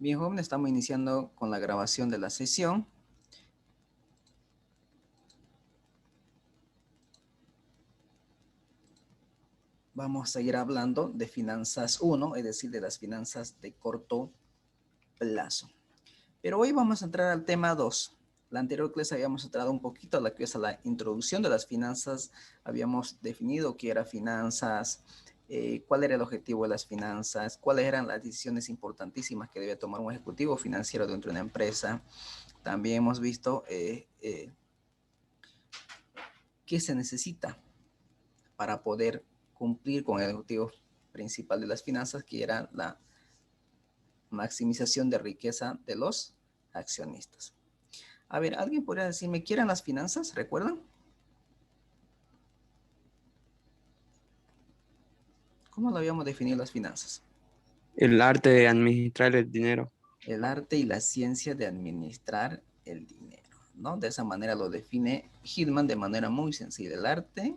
Bien, jóvenes, estamos iniciando con la grabación de la sesión. Vamos a seguir hablando de finanzas 1, es decir, de las finanzas de corto plazo. Pero hoy vamos a entrar al tema 2. La anterior clase habíamos entrado un poquito a la que es a la introducción de las finanzas. Habíamos definido qué era finanzas, cuál era el objetivo de las finanzas, cuáles eran las decisiones importantísimas que debía tomar un ejecutivo financiero dentro de una empresa. También hemos visto qué se necesita para poder cumplir con el objetivo principal de las finanzas, que era la maximización de riqueza de los accionistas. A ver, ¿alguien podría decirme qué eran las finanzas? ¿Recuerdan? ¿Cómo lo habíamos definido las finanzas? El arte de administrar el dinero. El arte y la ciencia de administrar el dinero, ¿no? De esa manera lo define Hillman de manera muy sencilla. El arte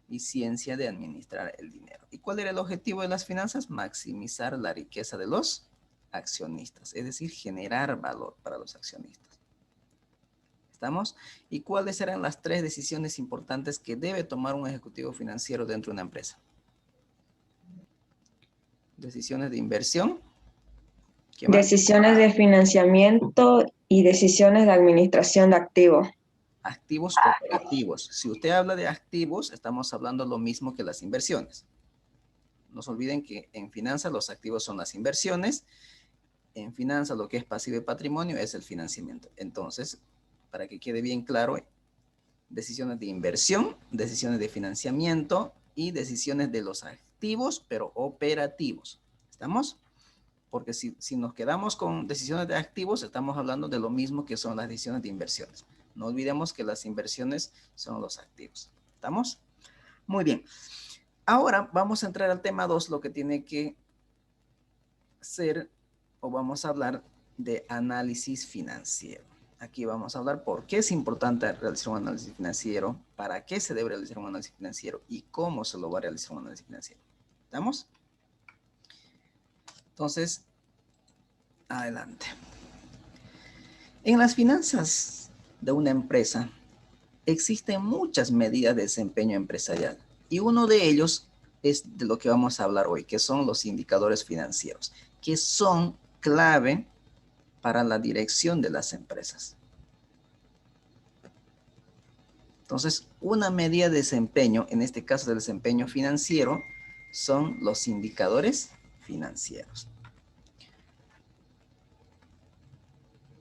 y ciencia de administrar el dinero. ¿Y cuál era el objetivo de las finanzas? Maximizar la riqueza de los accionistas, es decir, generar valor para los accionistas. ¿Estamos? ¿Y cuáles eran las 3 decisiones importantes que debe tomar un ejecutivo financiero dentro de una empresa? Decisiones de inversión. ¿Qué más? Decisiones de financiamiento y decisiones de administración de activos. Activos operativos. Si usted habla de activos, estamos hablando lo mismo que las inversiones. No se olviden que en finanzas los activos son las inversiones. En finanzas lo que es pasivo y patrimonio es el financiamiento. Entonces, para que quede bien claro, decisiones de inversión, decisiones de financiamiento y decisiones de los activos, pero operativos. ¿Estamos? Porque si nos quedamos con decisiones de activos, estamos hablando de lo mismo que son las decisiones de inversiones. No olvidemos que las inversiones son los activos. ¿Estamos? Muy bien. Ahora vamos a entrar al tema 2, lo que tiene que ser, o vamos a hablar de análisis financiero. Aquí vamos a hablar por qué es importante realizar un análisis financiero, para qué se debe realizar un análisis financiero y cómo se lo va a realizar un análisis financiero. ¿Estamos? Entonces, adelante. En las finanzas de una empresa existen muchas medidas de desempeño empresarial y uno de ellos es de lo que vamos a hablar hoy, que son los indicadores financieros, que son clave para la dirección de las empresas. Entonces, una medida de desempeño, en este caso del desempeño financiero, son los indicadores financieros.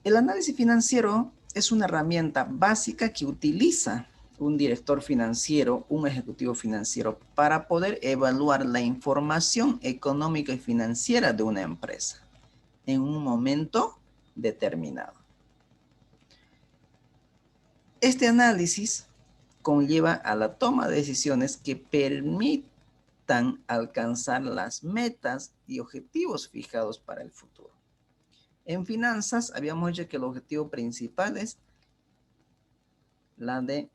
El análisis financiero es una herramienta básica que utiliza un director financiero, un ejecutivo financiero, para poder evaluar la información económica y financiera de una empresa en un momento determinado. Este análisis conlleva a la toma de decisiones que permitan alcanzar las metas y objetivos fijados para el futuro. En finanzas habíamos dicho que el objetivo principal es la de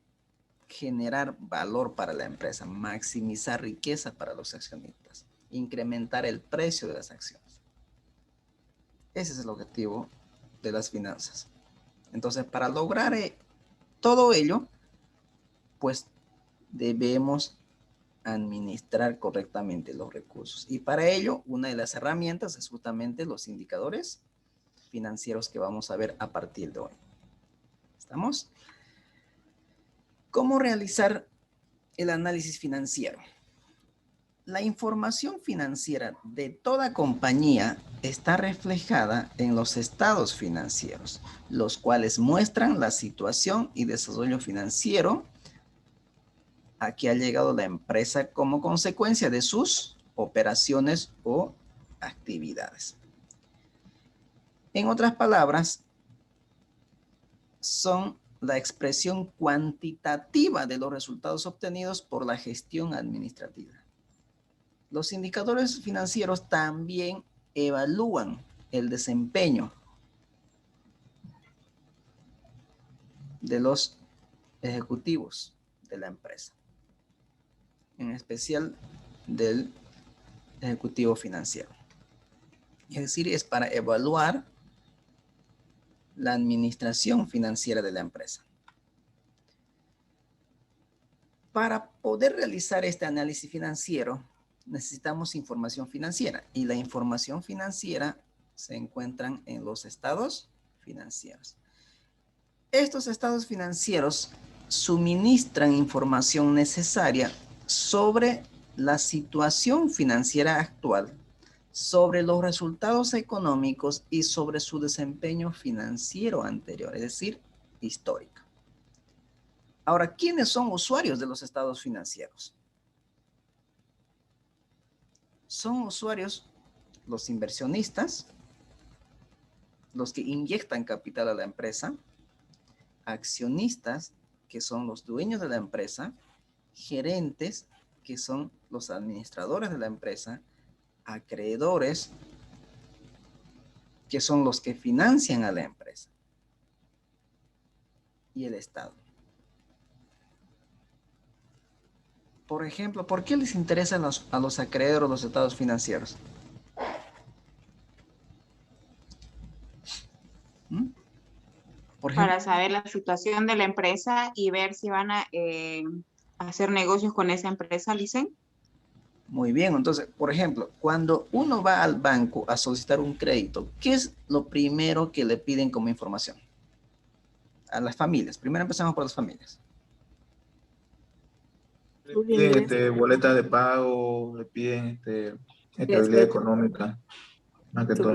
generar valor para la empresa, maximizar riqueza para los accionistas, incrementar el precio de las acciones. Ese es el objetivo de las finanzas. Entonces, para lograr todo ello, pues debemos administrar correctamente los recursos. Y para ello, una de las herramientas es justamente los indicadores financieros que vamos a ver a partir de hoy. ¿Estamos? ¿Cómo realizar el análisis financiero? La información financiera de toda compañía está reflejada en los estados financieros, los cuales muestran la situación y desarrollo financiero a que ha llegado la empresa como consecuencia de sus operaciones o actividades. En otras palabras, son la expresión cuantitativa de los resultados obtenidos por la gestión administrativa. Los indicadores financieros también evalúan el desempeño de los ejecutivos de la empresa, en especial del ejecutivo financiero. Es decir, es para evaluar la administración financiera de la empresa. Para poder realizar este análisis financiero, necesitamos información financiera y la información financiera se encuentra en los estados financieros. Estos estados financieros suministran información necesaria sobre la situación financiera actual, sobre los resultados económicos y sobre su desempeño financiero anterior, es decir, histórico. Ahora, ¿quiénes son usuarios de los estados financieros? Son usuarios los inversionistas, los que inyectan capital a la empresa, accionistas, que son los dueños de la empresa, gerentes, que son los administradores de la empresa, acreedores, que son los que financian a la empresa, y el Estado. Por ejemplo, ¿por qué les interesan a los acreedores los estados financieros? ¿Mm? Por ejemplo, Para saber la situación de la empresa y ver si van a hacer negocios con esa empresa, Licen. muy bien, entonces, por ejemplo, cuando uno va al banco a solicitar un crédito, ¿qué es lo primero que le piden como información? A las familias. Primero empezamos por las familias. Le piden boletas de pago, le piden estabilidad económica, más que todo.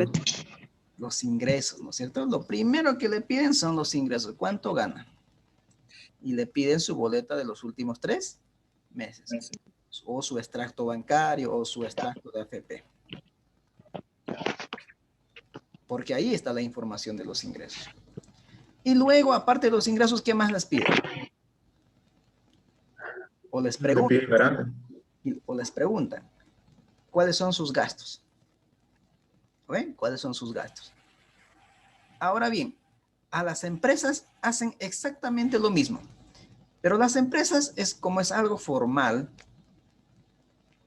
Los ingresos, ¿no es cierto? Lo primero que le piden son los ingresos. ¿Cuánto gana? Y le piden su boleta de los últimos 3 meses. O su extracto bancario o su extracto de AFP. Porque ahí está la información de los ingresos. Y luego, aparte de los ingresos, ¿qué más les piden? O les preguntan, ¿cuáles son sus gastos? ¿Ven? ¿Cuáles son sus gastos? Ahora bien, a las empresas hacen exactamente lo mismo. Pero las empresas, como es algo formal,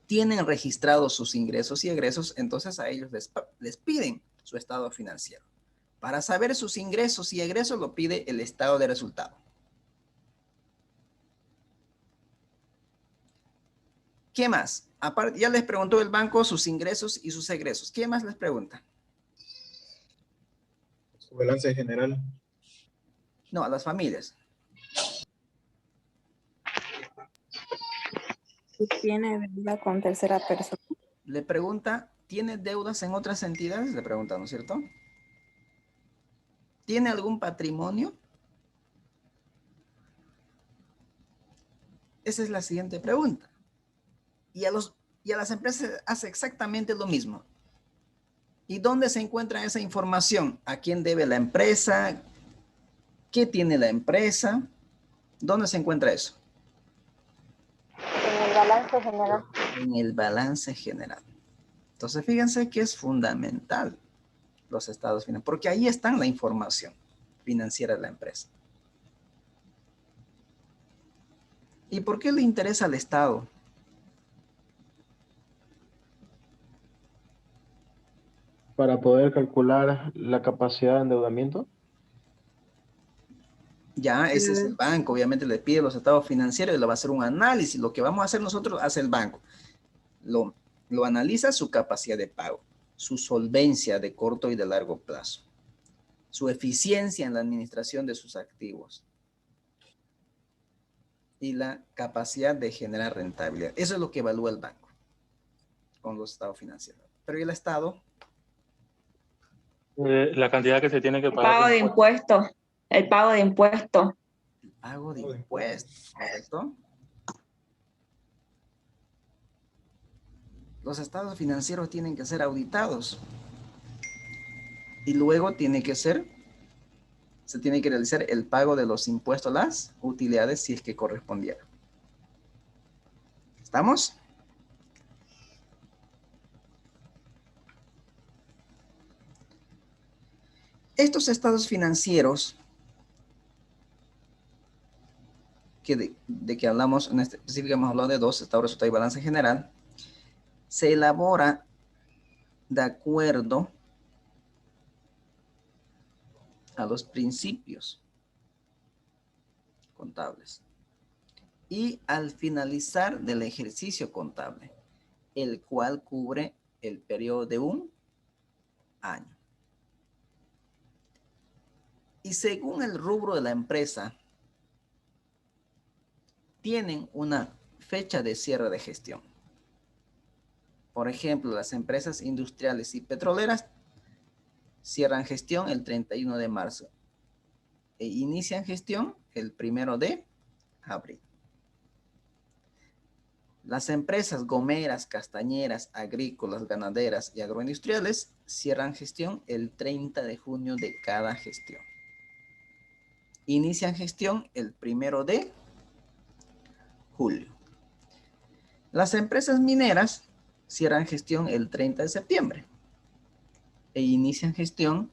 tienen registrados sus ingresos y egresos, entonces a ellos les piden su estado financiero. Para saber sus ingresos y egresos lo pide el estado de resultado. ¿Qué más? Aparte, ya les preguntó el banco sus ingresos y sus egresos. ¿Qué más les pregunta? Su balance general. No, a las familias. Si tiene deuda con tercera persona. Le pregunta, ¿tiene deudas en otras entidades? Le pregunta, ¿no es cierto? ¿Tiene algún patrimonio? Esa es la siguiente pregunta. Y a las empresas hace exactamente lo mismo. ¿Y dónde se encuentra esa información? ¿A quién debe la empresa? ¿Qué tiene la empresa? ¿Dónde se encuentra eso? En el balance general. En el balance general. Entonces, fíjense que es fundamental los estados financieros, porque ahí está la información financiera de la empresa. ¿Y por qué le interesa al Estado? Para poder calcular la capacidad de endeudamiento. Ya, ese es el banco, obviamente le pide los estados financieros y le va a hacer un análisis. Lo que vamos a hacer nosotros hace el banco. Lo analiza su capacidad de pago, su solvencia de corto y de largo plazo, su eficiencia en la administración de sus activos y la capacidad de generar rentabilidad. Eso es lo que evalúa el banco con los estados financieros. Pero ¿y el Estado? La cantidad que se tiene que El pagar. pago de impuestos. El pago de impuestos. El pago de impuestos, ¿correcto? Los estados financieros tienen que ser auditados y luego se tiene que realizar el pago de los impuestos a las utilidades si es que correspondiera. ¿Estamos? Estos estados financieros de que hablamos, en este específico hemos hablado de 2, estado de resultado y balance general, se elabora de acuerdo a los principios contables y al finalizar del ejercicio contable, el cual cubre el periodo de un año. Y según el rubro de la empresa, tienen una fecha de cierre de gestión. Por ejemplo, las empresas industriales y petroleras cierran gestión el 31 de marzo e inician gestión el 1 de abril. Las empresas gomeras, castañeras, agrícolas, ganaderas y agroindustriales cierran gestión el 30 de junio de cada gestión. Inician gestión el 1 de julio. Las empresas mineras cierran gestión el 30 de septiembre e inician gestión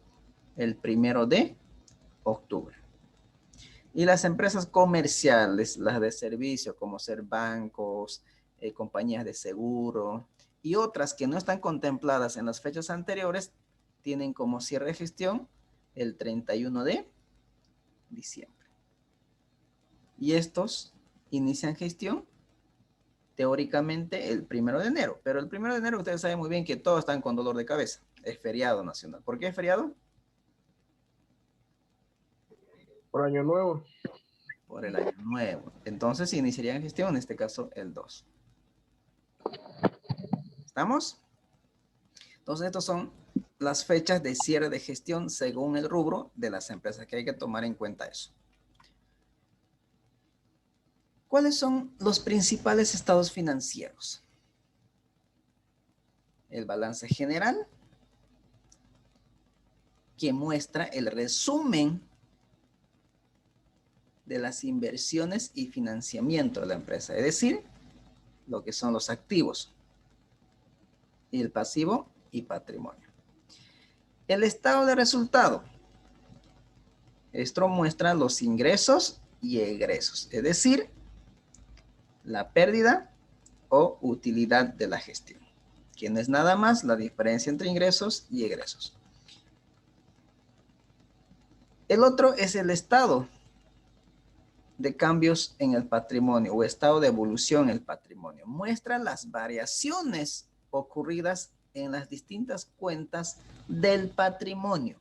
el 1 de octubre. Y las empresas comerciales, las de servicio, como ser bancos, compañías de seguro y otras que no están contempladas en las fechas anteriores, tienen como cierre de gestión el 31 de diciembre. Y estos inician gestión teóricamente el 1 de enero. Pero el 1 de enero ustedes saben muy bien que todos están con dolor de cabeza. Es feriado nacional. ¿Por qué es feriado? Por año nuevo. Por el año nuevo. Entonces iniciarían gestión, en este caso el 2. ¿Estamos? Entonces estas son las fechas de cierre de gestión según el rubro de las empresas, que hay que tomar en cuenta eso. ¿Cuáles son los principales estados financieros? El balance general, que muestra el resumen de las inversiones y financiamiento de la empresa, es decir, lo que son los activos, y el pasivo y patrimonio. El estado de resultado, esto muestra los ingresos y egresos, es decir, la pérdida o utilidad de la gestión, que no es nada más la diferencia entre ingresos y egresos. El otro es el estado de cambios en el patrimonio o estado de evolución en el patrimonio. Muestra las variaciones ocurridas en las distintas cuentas del patrimonio.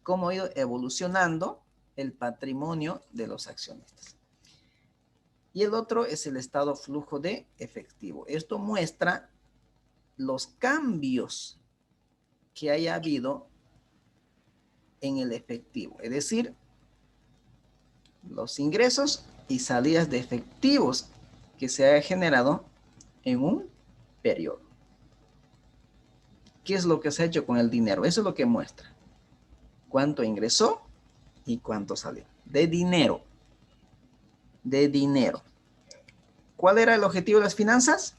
Cómo ha ido evolucionando el patrimonio de los accionistas. Y el otro es el estado flujo de efectivo. Esto muestra los cambios que haya habido en el efectivo, es decir, los ingresos y salidas de efectivos que se haya generado en un periodo. ¿Qué es lo que se ha hecho con el dinero? Eso es lo que muestra. Cuánto ingresó y cuánto salió. De dinero. De dinero. ¿Cuál era el objetivo de las finanzas?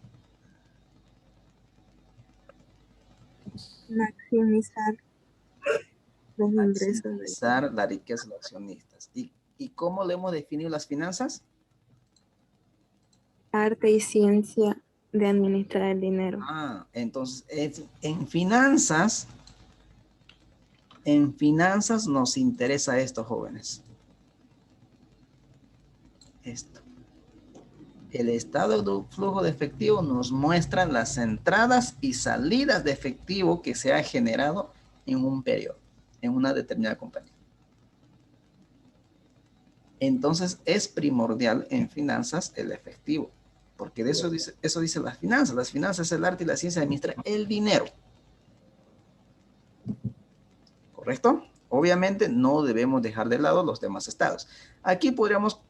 Maximizar los ingresos. Maximizar la riqueza de los accionistas. ¿Y cómo le hemos definido las finanzas? Arte y ciencia de administrar el dinero. Entonces, en finanzas nos interesa esto, jóvenes. Esto. El estado de flujo de efectivo nos muestra las entradas y salidas de efectivo que se ha generado en un periodo, en una determinada compañía. Entonces, es primordial en finanzas el efectivo, porque de eso dice las finanzas. Las finanzas es el arte y la ciencia de administrar el dinero. ¿Correcto? Obviamente no debemos dejar de lado los demás estados. Aquí podríamos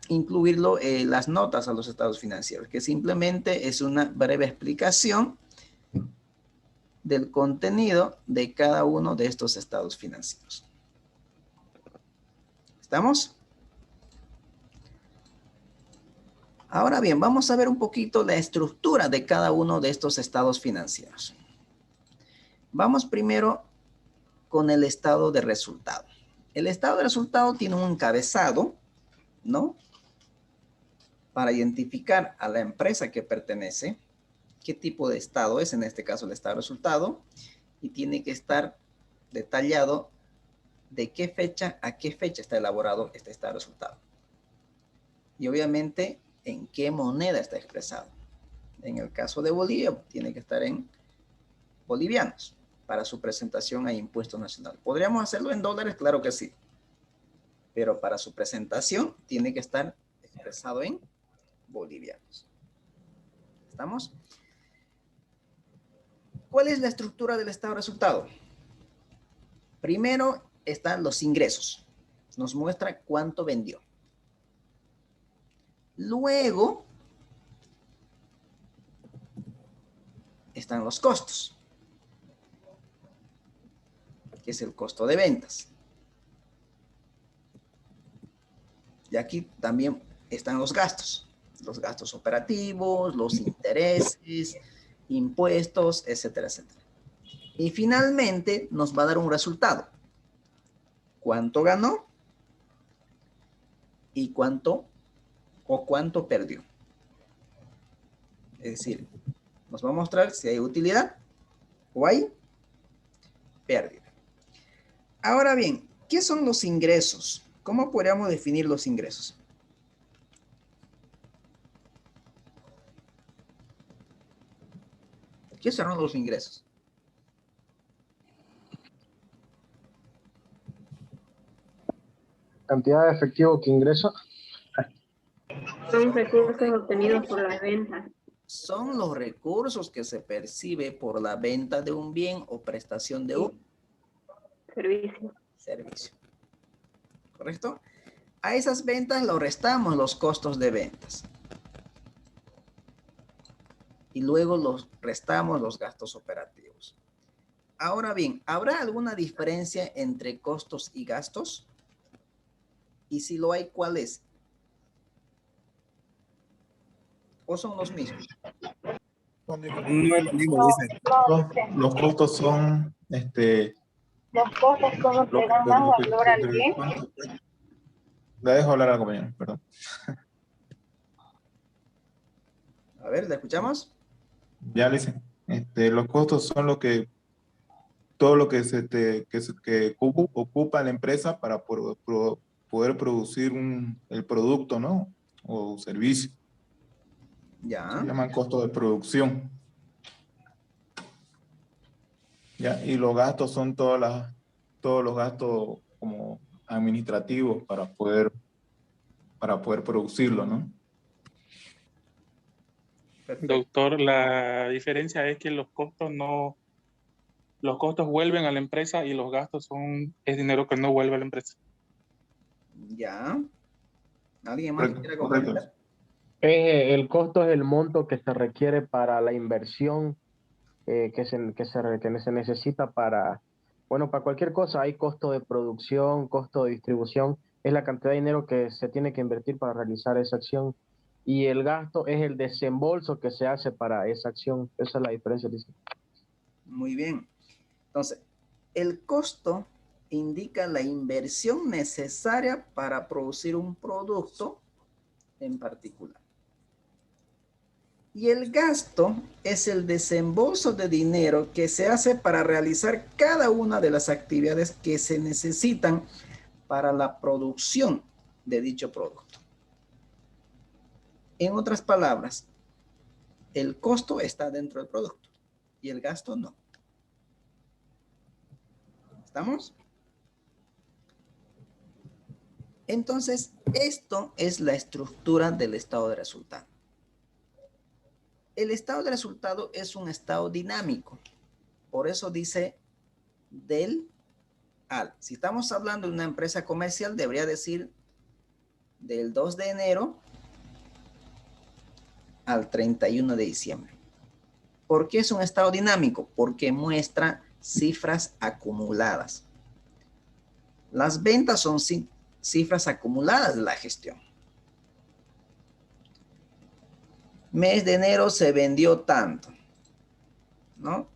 incluirlo las notas a los estados financieros, que simplemente es una breve explicación del contenido de cada uno de estos estados financieros. ¿Estamos? Ahora bien, vamos a ver un poquito la estructura de cada uno de estos estados financieros. Vamos primero con el estado de resultado. El estado de resultado tiene un encabezado, ¿no? Para identificar a la empresa que pertenece, qué tipo de estado es, en este caso el estado de resultado, y tiene que estar detallado de qué fecha a qué fecha está elaborado este estado de resultado. Y obviamente en qué moneda está expresado. En el caso de Bolivia, tiene que estar en bolivianos para su presentación a impuesto nacional. ¿Podríamos hacerlo en dólares? Claro que sí. Pero para su presentación tiene que estar expresado en bolivianos. ¿Estamos? ¿Cuál es la estructura del estado de resultado? Primero están los ingresos. Nos muestra cuánto vendió. Luego están los costos, que es el costo de ventas. Y aquí también están los gastos operativos, los intereses, impuestos, etcétera, etcétera. Y finalmente nos va a dar un resultado. ¿Cuánto ganó? Y cuánto perdió. Es decir, nos va a mostrar si hay utilidad o hay pérdida. Ahora bien, ¿qué son los ingresos? ¿Cómo podríamos definir los ingresos? ¿Qué son los ingresos? Cantidad de efectivo que ingresa. Son recursos obtenidos por la venta. Son los recursos que se percibe por la venta de un bien o prestación de un servicio. ¿Correcto? A esas ventas lo restamos los costos de ventas. Y luego los restamos los gastos operativos. Ahora bien, ¿habrá alguna diferencia entre costos y gastos? Y si lo hay, ¿cuál es? ¿O son los mismos? No es lo mismo, dice. Los costos son, Los costos son los que dan más valor al bien. La dejo hablar al compañero, perdón. A ver, ¿la escuchamos? Ya le hice. Los costos son todo lo que que ocupa la empresa para poder producir el producto, ¿no? O servicio. Ya. Se llaman costos de producción. ¿Ya? Y los gastos son todos los gastos como administrativos para poder producirlo, ¿no? Perfecto. Doctor, la diferencia es que los costos vuelven a la empresa y los gastos es dinero que no vuelve a la empresa. Ya. ¿Alguien más Correcto, quiere correcto. comentar? El costo es el monto que se requiere para la inversión que se necesita para cualquier cosa. Hay costo de producción, costo de distribución, es la cantidad de dinero que se tiene que invertir para realizar esa acción. Y el gasto es el desembolso que se hace para esa acción. Esa es la diferencia, dice. Muy bien. Entonces, el costo indica la inversión necesaria para producir un producto en particular. Y el gasto es el desembolso de dinero que se hace para realizar cada una de las actividades que se necesitan para la producción de dicho producto. En otras palabras, el costo está dentro del producto y el gasto no. ¿Estamos? Entonces, esto es la estructura del estado de resultado. El estado de resultado es un estado dinámico. Por eso dice del al. Si estamos hablando de una empresa comercial, debería decir del 2 de enero al 31 de diciembre. ¿Por qué es un estado dinámico? Porque muestra cifras acumuladas. Las ventas son cifras acumuladas de la gestión. Mes de enero se vendió tanto, ¿no?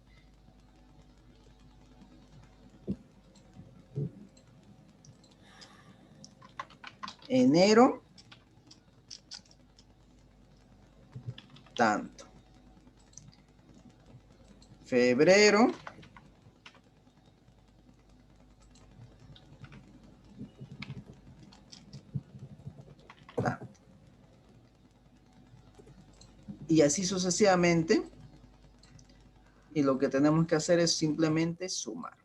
Enero, tanto. Febrero, Y así sucesivamente. Y lo que tenemos que hacer es simplemente sumar,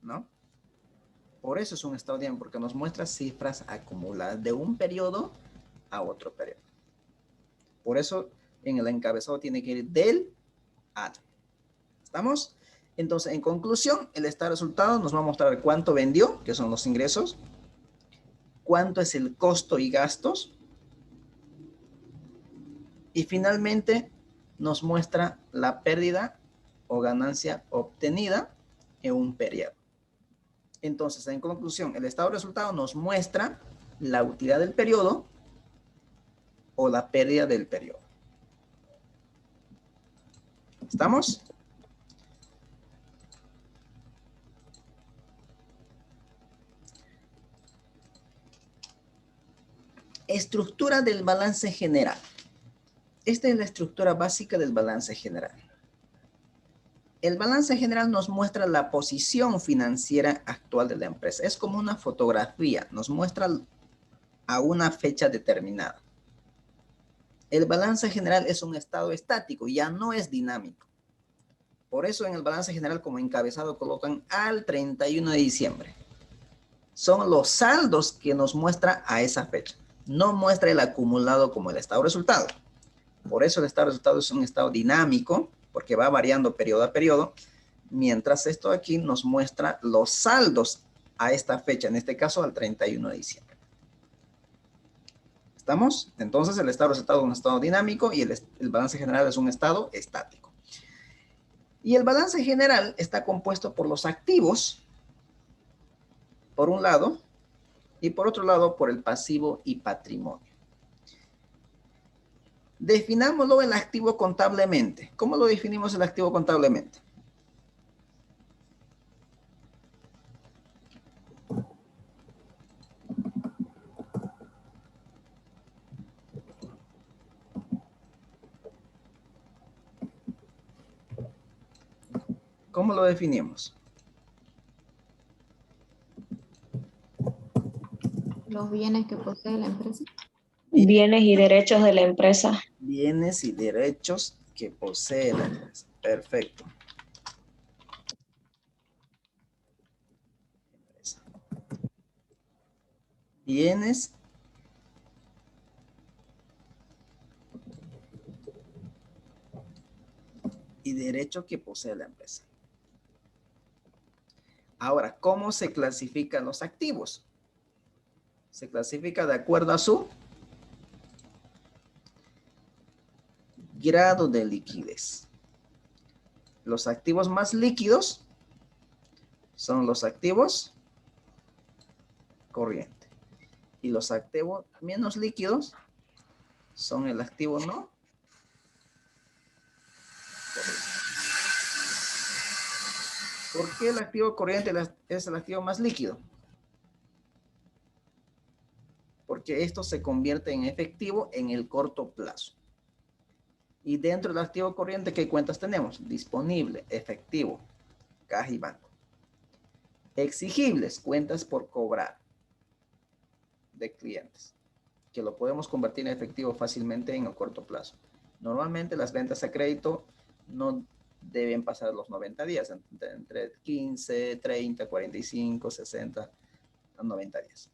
¿no? Por eso es un estado dinámico, porque nos muestra cifras acumuladas de un periodo a otro periodo. Por eso en el encabezado tiene que ir del al. ¿Estamos? Entonces, en conclusión, el estado de resultados nos va a mostrar cuánto vendió, que son los ingresos, cuánto es el costo y gastos, y finalmente nos muestra la pérdida o ganancia obtenida en un periodo. Entonces, en conclusión, el estado de resultados nos muestra la utilidad del periodo o la pérdida del periodo. ¿Estamos? Estructura del balance general. Esta es la estructura básica del balance general. El balance general nos muestra la posición financiera actual de la empresa. Es como una fotografía, nos muestra a una fecha determinada. El balance general es un estado estático, ya no es dinámico. Por eso en el balance general como encabezado colocan al 31 de diciembre. Son los saldos que nos muestra a esa fecha. No muestra el acumulado como el estado de resultado. Por eso el estado de resultado es un estado dinámico, porque va variando periodo a periodo, mientras esto aquí nos muestra los saldos a esta fecha, en este caso al 31 de diciembre. ¿Estamos? Entonces el estado de resultado es un estado dinámico y el balance general es un estado estático. Y el balance general está compuesto por los activos, por un lado, y por otro lado por el pasivo y patrimonio. Definámoslo el activo contablemente. ¿Cómo lo definimos el activo contablemente? ¿Cómo lo definimos? Los bienes que posee la empresa. Bienes y derechos de la empresa. Bienes y derechos que posee la empresa. Perfecto. Bienes y derechos que posee la empresa. Ahora, ¿cómo se clasifican los activos? Se clasifica de acuerdo a su grado de liquidez. Los activos más líquidos son los activos corrientes. Y los activos menos líquidos son el activo no corriente. ¿Por qué el activo corriente es el activo más líquido? Porque esto se convierte en efectivo en el corto plazo. Y dentro del activo corriente, ¿qué cuentas tenemos? Disponible, efectivo, caja y banco. Exigibles, cuentas por cobrar de clientes, que lo podemos convertir en efectivo fácilmente en el corto plazo. Normalmente las ventas a crédito no deben pasar los 90 días, entre 15, 30, 45, 60, 90 días.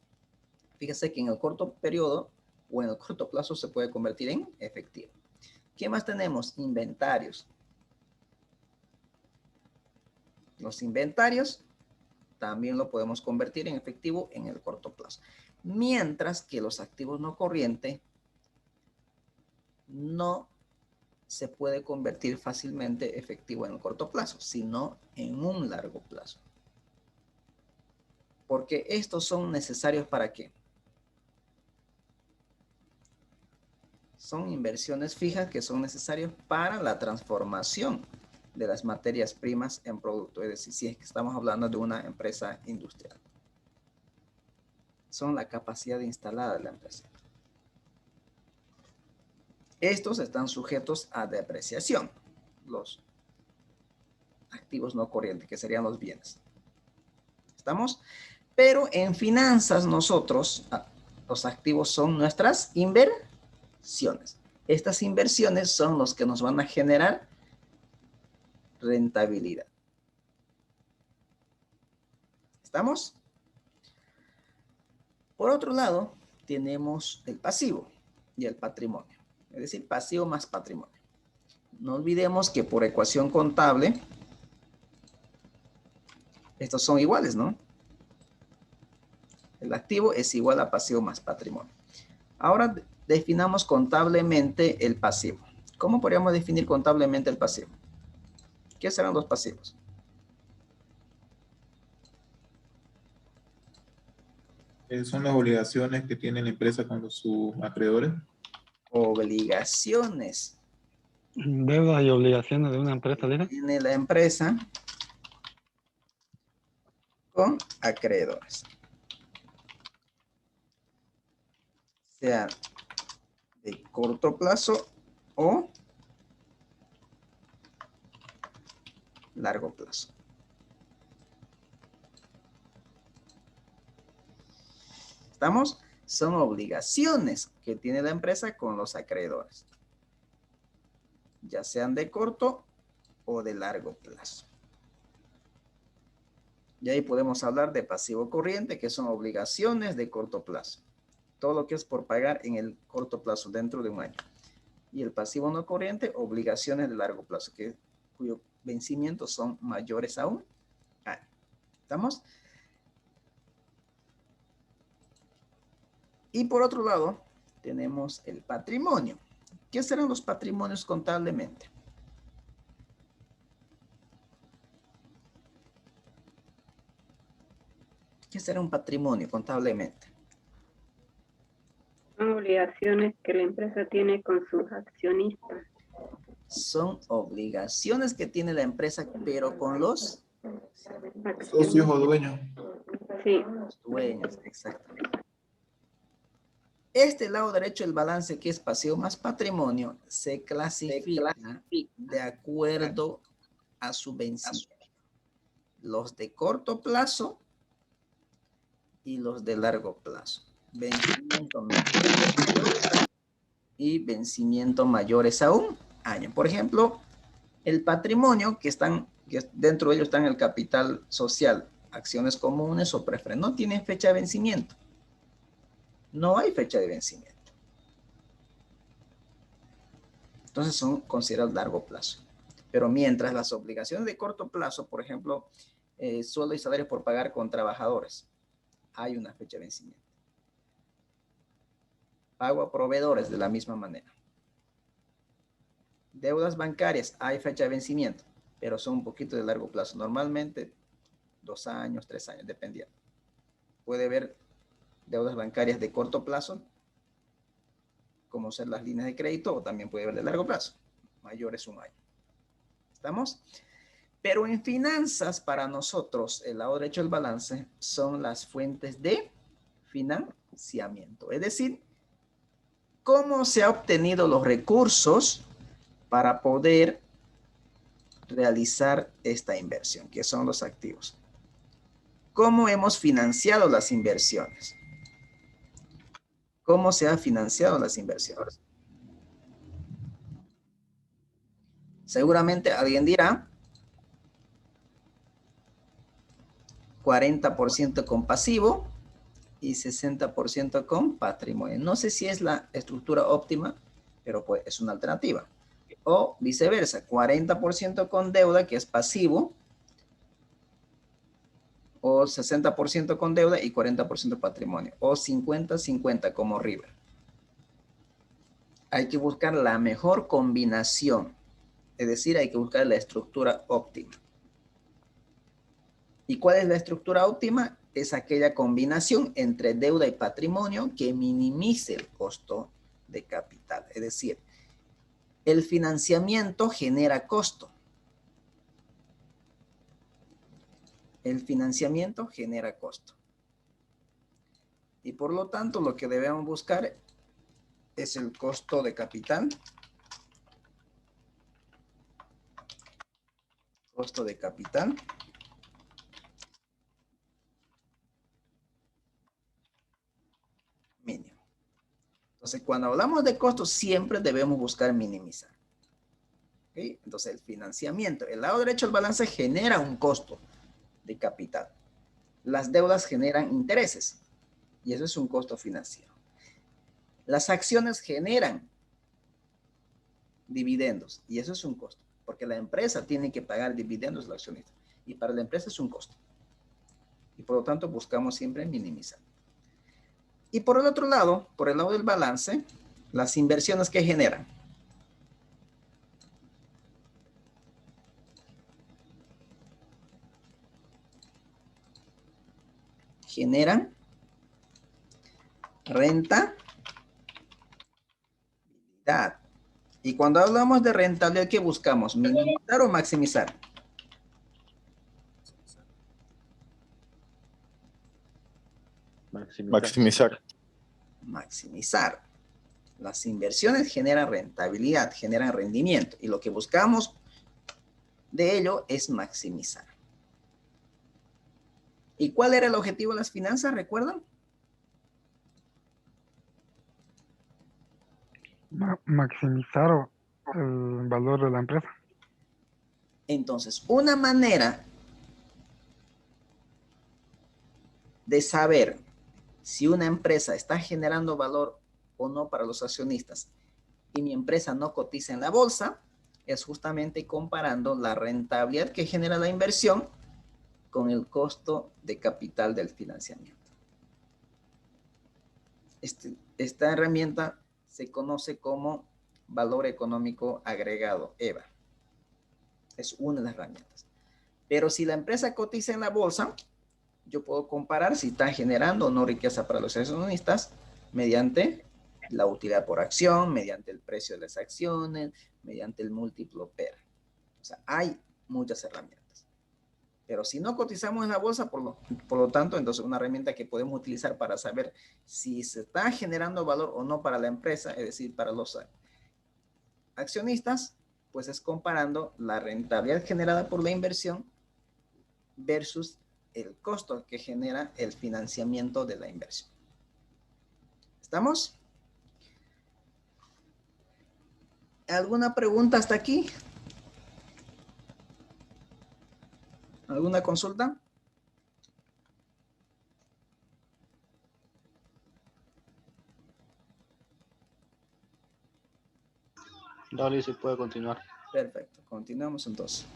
Fíjese que en el corto periodo o en el corto plazo se puede convertir en efectivo. ¿Qué más tenemos? Inventarios. Los inventarios también lo podemos convertir en efectivo en el corto plazo. Mientras que los activos no corrientes no se puede convertir fácilmente efectivo en el corto plazo, sino en un largo plazo. Porque estos son necesarios ¿para qué? Son inversiones fijas que son necesarias para la transformación de las materias primas en producto. Es decir, si es que estamos hablando de una empresa industrial. Son la capacidad instalada de la empresa. Estos están sujetos a depreciación. Los activos no corrientes, que serían los bienes. ¿Estamos? Pero en finanzas nosotros, los activos son nuestras inversiones. inversiones. Estas inversiones son los que nos van a generar rentabilidad. ¿Estamos? Por otro lado, tenemos el pasivo y el patrimonio. Es decir, pasivo más patrimonio. No olvidemos que por ecuación contable, estos son iguales, ¿no? El activo es igual a pasivo más patrimonio. Ahora definamos contablemente el pasivo. ¿Cómo podríamos definir contablemente el pasivo? ¿Qué serán los pasivos? Son las obligaciones que tiene la empresa con sus acreedores. Obligaciones. Deudas y obligaciones de una empresa, ¿líder? Tiene la empresa con acreedores. Sea de corto plazo o largo plazo. ¿Estamos? Son obligaciones que tiene la empresa con los acreedores, ya sean de corto o de largo plazo. Y ahí podemos hablar de pasivo corriente, que son obligaciones de corto plazo. Todo lo que es por pagar en el corto plazo, dentro de un año. Y el pasivo no corriente, obligaciones de largo plazo, cuyo vencimientos son mayores a un año. ¿Estamos? Y por otro lado, tenemos el patrimonio. ¿Qué serán los patrimonios contablemente? ¿Qué será un patrimonio contablemente? Son obligaciones que la empresa tiene con sus accionistas. Son obligaciones que tiene la empresa, pero con los socios o dueños. Sí. Los dueños, exactamente. Este lado derecho del balance, que es pasivo más patrimonio, se clasifica de acuerdo a su vencimiento. Los de corto plazo y los de largo plazo. Vencimiento menor y vencimiento mayores a un año. Por ejemplo, el patrimonio que dentro de ellos están el capital social, acciones comunes o preferentes, no tienen fecha de vencimiento. No hay fecha de vencimiento. Entonces son considerados largo plazo. Pero mientras las obligaciones de corto plazo, por ejemplo, sueldo y salario por pagar con trabajadores, hay una fecha de vencimiento. Pago a proveedores de la misma manera. Deudas bancarias, hay fecha de vencimiento, pero son un poquito de largo plazo. Normalmente 2 años, 3 años, dependiendo. Puede haber deudas bancarias de corto plazo, como ser las líneas de crédito, o también puede haber de largo plazo, mayores un año. ¿Estamos? Pero en finanzas, para nosotros, el lado derecho del balance son las fuentes de financiamiento. Es decir, cómo se han obtenido los recursos para poder realizar esta inversión, que son los activos. ¿Cómo hemos financiado las inversiones? ¿Cómo se han financiado las inversiones? Seguramente alguien dirá 40% con pasivo y 60% con patrimonio. No sé si es la estructura óptima, pero pues es una alternativa. O viceversa, 40% con deuda, que es pasivo, o 60% con deuda y 40% patrimonio, o 50-50 como River. Hay que buscar la mejor combinación, es decir, hay que buscar la estructura óptima. ¿Y cuál es la estructura óptima? Es aquella combinación entre deuda y patrimonio que minimice el costo de capital. Es decir, el financiamiento genera costo. El financiamiento genera costo. Y por lo tanto, lo que debemos buscar es el costo de capital. Costo de capital. Mínimo. Entonces, cuando hablamos de costos, siempre debemos buscar minimizar. ¿Okay? Entonces, el financiamiento, el lado derecho del balance genera un costo de capital. Las deudas generan intereses y eso es un costo financiero. Las acciones generan dividendos y eso es un costo, porque la empresa tiene que pagar dividendos al accionista y para la empresa es un costo. Y por lo tanto buscamos siempre minimizar. Y por el otro lado, por el lado del balance, las inversiones que generan. Generan rentabilidad. Y cuando hablamos de rentabilidad, ¿qué buscamos? ¿Minimizar o maximizar? Maximizar. Maximizar. Las inversiones generan rentabilidad, generan rendimiento. Y lo que buscamos de ello es maximizar. ¿Y cuál era el objetivo de las finanzas? ¿Recuerdan? Maximizar el valor de la empresa. Entonces, una manera de saber si una empresa está generando valor o no para los accionistas y mi empresa no cotiza en la bolsa es justamente comparando la rentabilidad que genera la inversión con el costo de capital del financiamiento. Esta herramienta se conoce como valor económico agregado, EVA. Es una de las herramientas. Pero si la empresa cotiza en la bolsa, yo puedo comparar si está generando o no riqueza para los accionistas mediante la utilidad por acción, mediante el precio de las acciones, mediante el múltiplo PER. O sea, hay muchas herramientas. Pero si no cotizamos en la bolsa, por lo tanto, entonces una herramienta que podemos utilizar para saber si se está generando valor o no para la empresa, es decir, para los accionistas, pues es comparando la rentabilidad generada por la inversión versus el costo que genera el financiamiento de la inversión. ¿Estamos? ¿Alguna pregunta hasta aquí? ¿Alguna consulta? Dale, se puede continuar. Perfecto, continuamos entonces.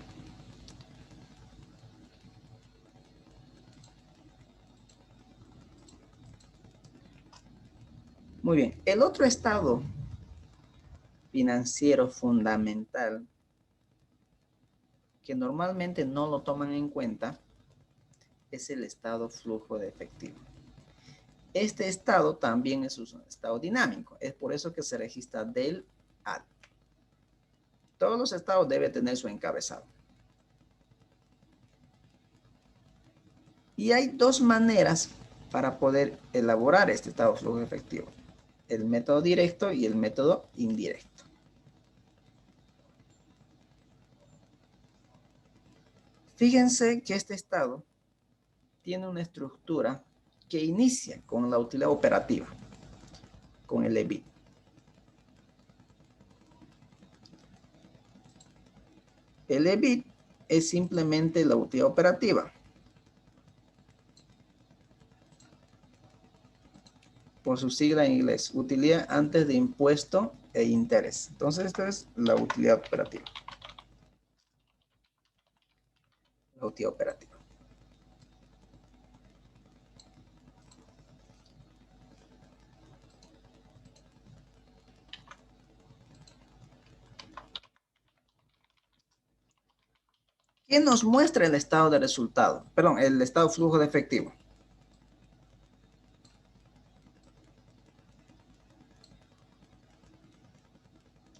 Muy bien, el otro estado financiero fundamental que normalmente no lo toman en cuenta es el estado flujo de efectivo. Este estado también es un estado dinámico, es por eso que se registra del al. Todos los estados deben tener su encabezado. Y hay dos maneras para poder elaborar este estado de flujo efectivo. El método directo y el método indirecto. Fíjense que este estado tiene una estructura que inicia con la utilidad operativa, con el EBIT. El EBIT es simplemente la utilidad operativa. Por su sigla en inglés, utilidad antes de impuesto e interés. Entonces, esto es la utilidad operativa. La utilidad operativa. ¿Qué nos muestra el estado de resultado? Perdón, el estado de flujo de efectivo.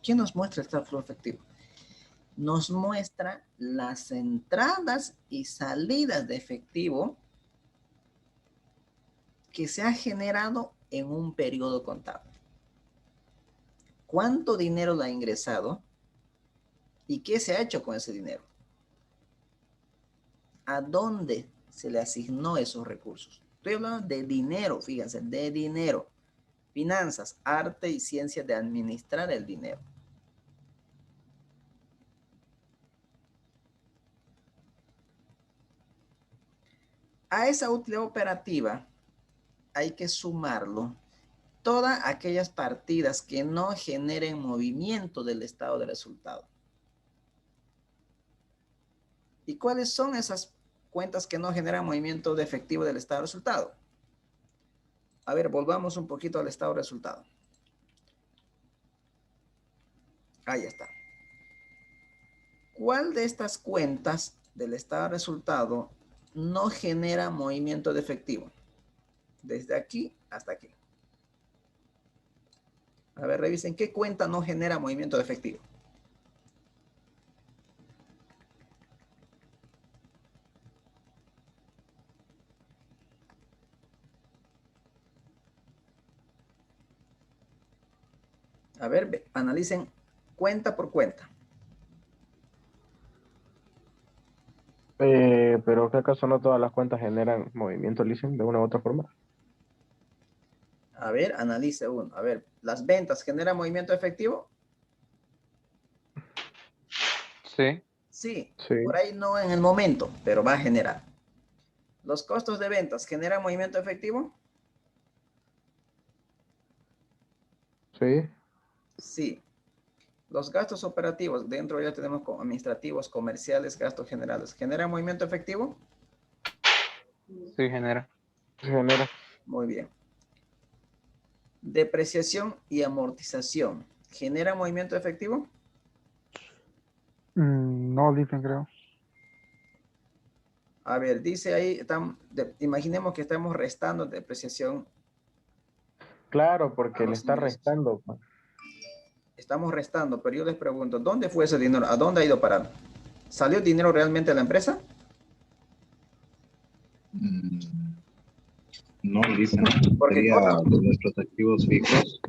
¿Qué nos muestra el estado de flujo efectivo? Nos muestra las entradas y salidas de efectivo que se ha generado en un periodo contable. ¿Cuánto dinero le ha ingresado? ¿Y qué se ha hecho con ese dinero? ¿A dónde se le asignó esos recursos? Estoy hablando de dinero, fíjense, de dinero. Finanzas, arte y ciencia de administrar el dinero. A esa utilidad operativa hay que sumarlo todas aquellas partidas que no generen movimiento del estado de resultado. ¿Y cuáles son esas cuentas que no generan movimiento de efectivo del estado de resultado? A ver, volvamos un poquito al estado de resultado. Ahí está. ¿Cuál de estas cuentas del estado de resultado no genera movimiento de efectivo? Desde aquí hasta aquí. A ver, revisen qué cuenta no genera movimiento de efectivo. A ver, analicen cuenta por cuenta. Pero ¿qué acaso no todas las cuentas generan movimiento leasing de una u otra forma? A ver, analice uno. A ver, ¿las ventas generan movimiento efectivo? Sí. Sí, Sí. por ahí no en el momento, pero va a generar. ¿Los costos de ventas generan movimiento efectivo? Sí. Sí. Los gastos operativos, dentro ya tenemos administrativos, comerciales, gastos generales. ¿Generan movimiento efectivo? Sí, genera. Se genera. Muy bien. Depreciación y amortización. ¿Genera movimiento efectivo? No, dicen, creo. A ver, dice ahí, imaginemos que estamos restando depreciación. Claro, porque a le los está ingresos. restando. Estamos restando, pero yo les pregunto, ¿dónde fue ese dinero? ¿A dónde ha ido a parar? ¿Salió dinero realmente de la empresa? No, dicen, Porque sería costos, de nuestros activos fijos.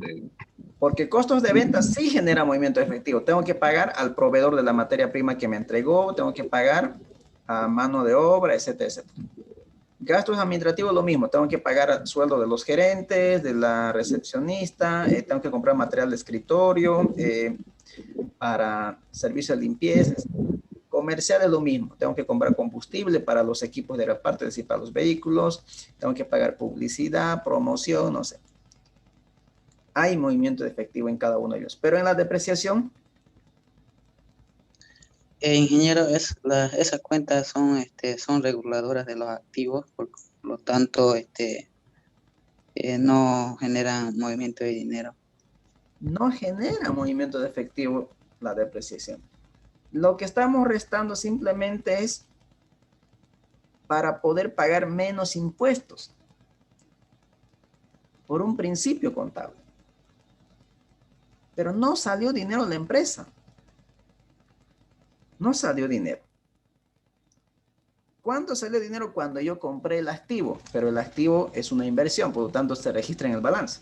porque costos de ventas sí genera movimiento efectivo. Tengo que pagar al proveedor de la materia prima que me entregó, tengo que pagar a mano de obra, etcétera, etcétera. Gastos administrativos, lo mismo. Tengo que pagar el sueldo de los gerentes, de la recepcionista, tengo que comprar material de escritorio para servicio de limpieza. Comercial es lo mismo. Tengo que comprar combustible para los equipos de reparto, es decir, para los vehículos. Tengo que pagar publicidad, promoción, no sé. Hay movimiento de efectivo en cada uno de ellos. Pero en la depreciación, Ingeniero, esas cuentas son reguladoras de los activos, por lo tanto, no generan movimiento de dinero. no genera movimiento de efectivo la depreciación. Lo que estamos restando simplemente es para poder pagar menos impuestos por un principio contable. Pero no salió dinero de la empresa. No salió dinero. ¿Cuánto salió dinero cuando yo compré el activo? Pero el activo es una inversión, por lo tanto se registra en el balance.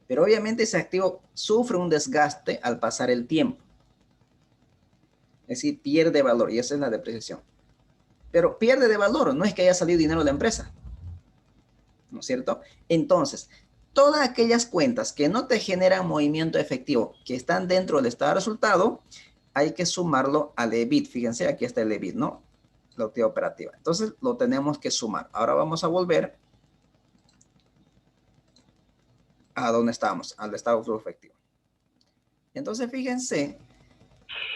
Pero obviamente ese activo sufre un desgaste al pasar el tiempo. Es decir, pierde valor y esa es la depreciación. Pero pierde de valor, no es que haya salido dinero de la empresa. ¿No es cierto? Entonces, todas aquellas cuentas que no te generan movimiento efectivo, que están dentro del estado de resultado, hay que sumarlo al EBIT. Fíjense, aquí está el EBIT, ¿no? La utilidad operativa. Entonces, lo tenemos que sumar. Ahora vamos a volver a donde estábamos, al estado de flujo efectivo. Entonces, fíjense,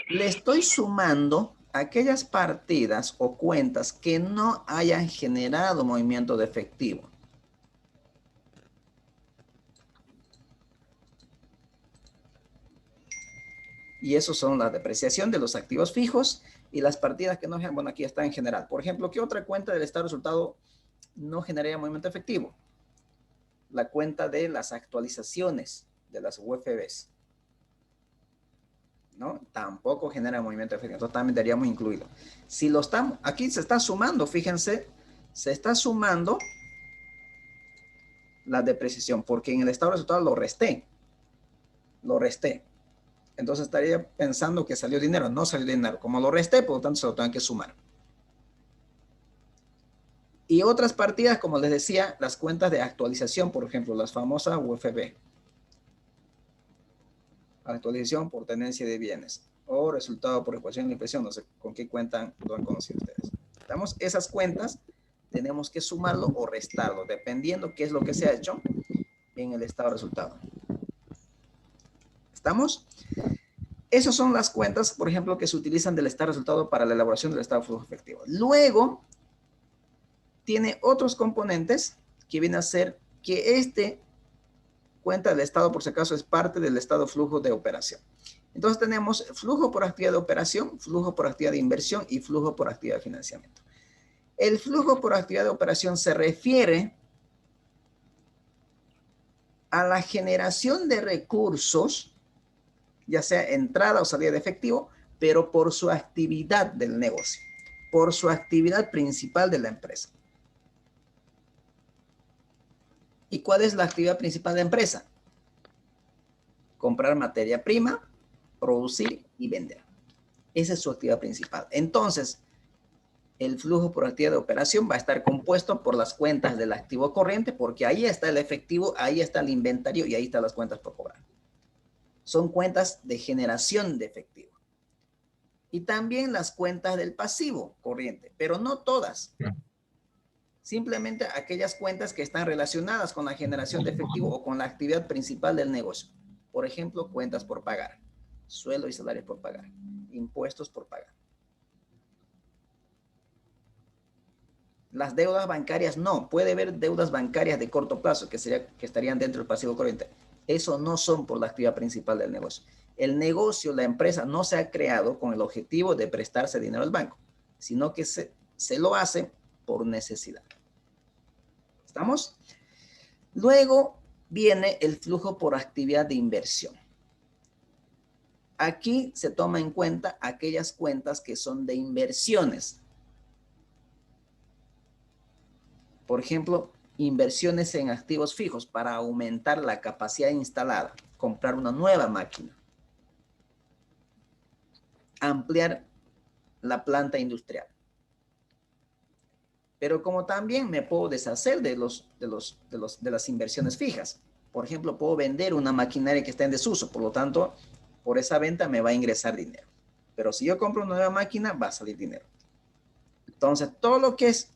le estoy sumando aquellas partidas o cuentas que no hayan generado movimiento de efectivo. Y eso son la depreciación de los activos fijos y las partidas que no generan, bueno, aquí está en general. Por ejemplo, ¿qué otra cuenta del estado de resultado no generaría movimiento efectivo? La cuenta de las actualizaciones de las UFBs. ¿No? Tampoco genera movimiento efectivo. Entonces también deberíamos incluirlo. Si lo estamos, aquí se está sumando, fíjense, se está sumando la depreciación, porque en el estado de resultado lo resté. Lo resté. Entonces estaría pensando que salió dinero. No salió dinero. Como lo resté, por lo tanto se lo tengo que sumar. Y otras partidas, como les decía, las cuentas de actualización, por ejemplo, las famosas UFB. Actualización por tenencia de bienes. O resultado por ecuación de impresión. No sé con qué cuentan, lo han conocido ustedes. ¿Estamos? Esas cuentas tenemos que sumarlo o restarlo, dependiendo qué es lo que se ha hecho en el estado de resultado. ¿Estamos? Esas son las cuentas, por ejemplo, que se utilizan del estado de resultado para la elaboración del estado de flujo efectivo. Luego, tiene otros componentes que viene a ser que cuenta del estado, por si acaso, es parte del estado flujo de operación. Entonces tenemos flujo por actividad de operación, flujo por actividad de inversión y flujo por actividad de financiamiento. El flujo por actividad de operación se refiere a la generación de recursos, ya sea entrada o salida de efectivo, pero por su actividad del negocio, por su actividad principal de la empresa. ¿Y cuál es la actividad principal de la empresa? Comprar materia prima, producir y vender. Esa es su actividad principal. Entonces, el flujo por actividad de operación va a estar compuesto por las cuentas del activo corriente, porque ahí está el efectivo, ahí está el inventario y ahí están las cuentas por cobrar. Son cuentas de generación de efectivo. Y también las cuentas del pasivo corriente, pero no todas. Simplemente aquellas cuentas que están relacionadas con la generación de efectivo o con la actividad principal del negocio. Por ejemplo, cuentas por pagar, sueldo y salarios por pagar, impuestos por pagar. Las deudas bancarias no. Puede haber deudas bancarias de corto plazo que estarían dentro del pasivo corriente. Eso no son por la actividad principal del negocio. El negocio, la empresa, no se ha creado con el objetivo de prestarse dinero al banco, sino que se lo hace por necesidad. ¿Estamos? Luego viene el flujo por actividad de inversión. Aquí se toma en cuenta aquellas cuentas que son de inversiones. Por ejemplo, inversiones en activos fijos para aumentar la capacidad instalada, comprar una nueva máquina, ampliar la planta industrial. Pero como también me puedo deshacer de las inversiones fijas. Por ejemplo, puedo vender una maquinaria que está en desuso, por lo tanto, por esa venta me va a ingresar dinero. Pero si yo compro una nueva máquina, va a salir dinero. Entonces, todo lo que es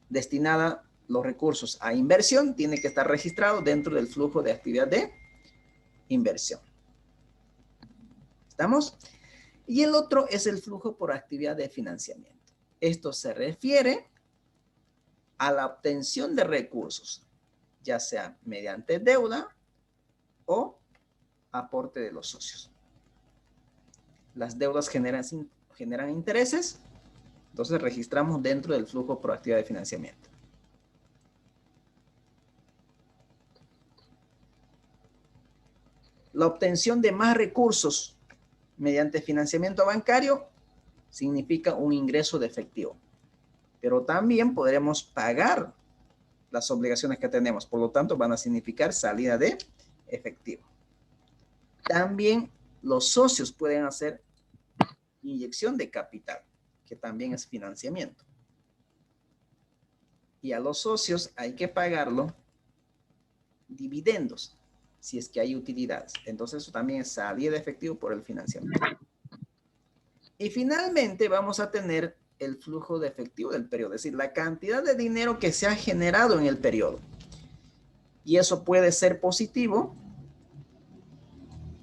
destinada los recursos a inversión tiene que estar registrado dentro del flujo de actividad de inversión. ¿Estamos? Y el otro es el flujo por actividad de financiamiento. Esto se refiere a la obtención de recursos, ya sea mediante deuda o aporte de los socios. Las deudas generan intereses, entonces registramos dentro del flujo por actividad de financiamiento. La obtención de más recursos mediante financiamiento bancario significa un ingreso de efectivo. Pero también podremos pagar las obligaciones que tenemos. Por lo tanto, van a significar salida de efectivo. También los socios pueden hacer inyección de capital, que también es financiamiento. Y a los socios hay que pagarlo dividendos, si es que hay utilidades. Entonces, eso también es salida de efectivo por el financiamiento. Y finalmente vamos a tener el flujo de efectivo del periodo, es decir, la cantidad de dinero que se ha generado en el periodo. Y eso puede ser positivo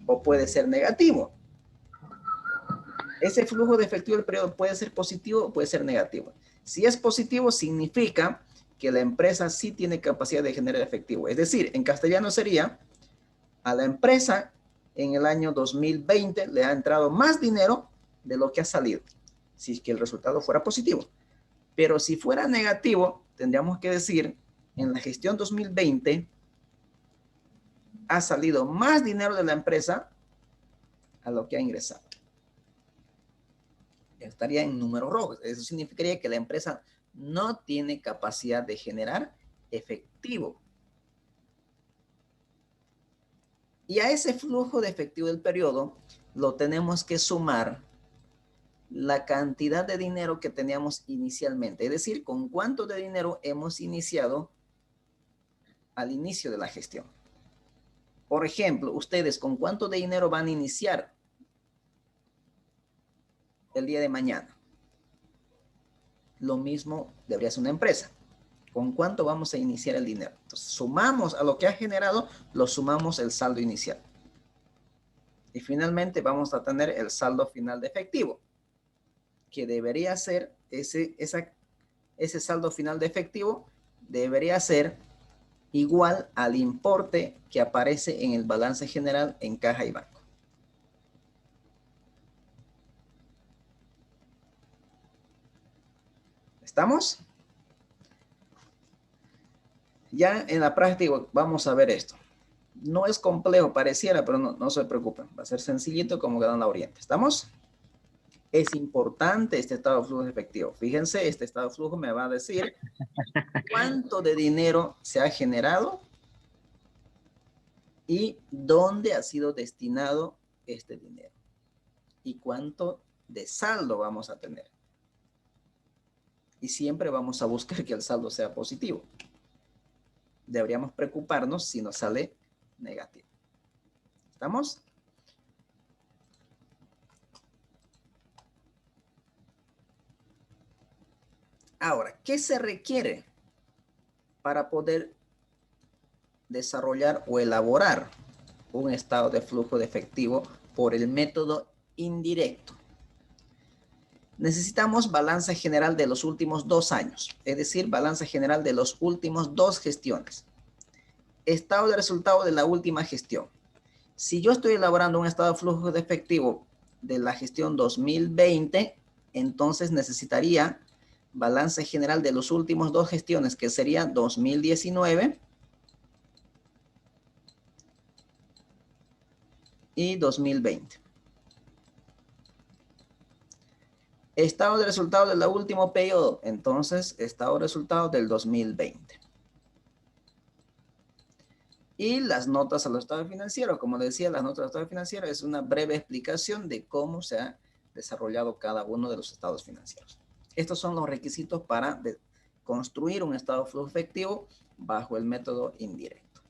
o puede ser negativo. Ese flujo de efectivo del periodo puede ser positivo o puede ser negativo. Si es positivo, significa que la empresa sí tiene capacidad de generar efectivo. Es decir, en castellano sería, a la empresa en el año 2020 le ha entrado más dinero de lo que ha salido, si es que el resultado fuera positivo. Pero si fuera negativo, tendríamos que decir, en la gestión 2020 ha salido más dinero de la empresa a lo que ha ingresado. Estaría en números rojos. Eso significaría que la empresa no tiene capacidad de generar efectivo. Y a ese flujo de efectivo del periodo lo tenemos que sumar la cantidad de dinero que teníamos inicialmente. Es decir, con cuánto de dinero hemos iniciado al inicio de la gestión. Por ejemplo, ustedes, ¿con cuánto de dinero van a iniciar el día de mañana? Lo mismo debería ser una empresa. ¿Con cuánto vamos a iniciar el dinero? Entonces, sumamos a lo que ha generado, lo sumamos el saldo inicial. Y finalmente vamos a tener el saldo final de efectivo, que debería ser, ese saldo final de efectivo debería ser igual al importe que aparece en el balance general en caja y banco. ¿Estamos? Ya en la práctica vamos a ver esto. No es complejo, pareciera, pero no se preocupen. Va a ser sencillito como quedó en la oriente. ¿Estamos? Es importante este estado de flujo efectivo. Fíjense, este estado de flujo me va a decir cuánto de dinero se ha generado y dónde ha sido destinado este dinero y cuánto de saldo vamos a tener. Y siempre vamos a buscar que el saldo sea positivo. Deberíamos preocuparnos si nos sale negativo. ¿Estamos? Ahora, ¿qué se requiere para poder desarrollar o elaborar un estado de flujo de efectivo por el método indirecto? Necesitamos balance general de los últimos 2 años, es decir, balance general de los últimos 2 gestiones. Estado de resultado de la última gestión. Si yo estoy elaborando un estado de flujo de efectivo de la gestión 2020, entonces necesitaría balance general de los últimos 2 gestiones, que sería 2019 y 2020. Estado de resultado del último periodo, entonces estado de resultado del 2020. Y las notas a los estados financieros, como decía, las notas a los estados financieros es una breve explicación de cómo se ha desarrollado cada uno de los estados financieros. Estos son los requisitos para construir un estado de flujo efectivo bajo el método indirecto.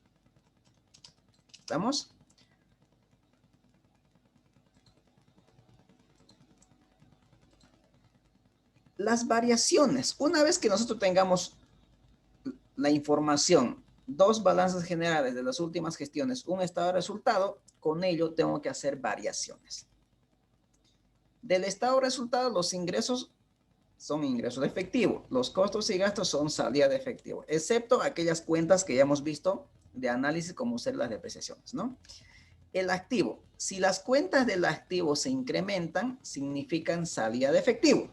¿Estamos? Las variaciones. Una vez que nosotros tengamos la información, 2 balances generales de las últimas gestiones, un estado de resultado, con ello tengo que hacer variaciones. Del estado de resultado, los ingresos son ingresos de efectivo. Los costos y gastos son salida de efectivo, excepto aquellas cuentas que ya hemos visto de análisis, como ser las depreciaciones, ¿no? El activo. Si las cuentas del activo se incrementan, significan salida de efectivo.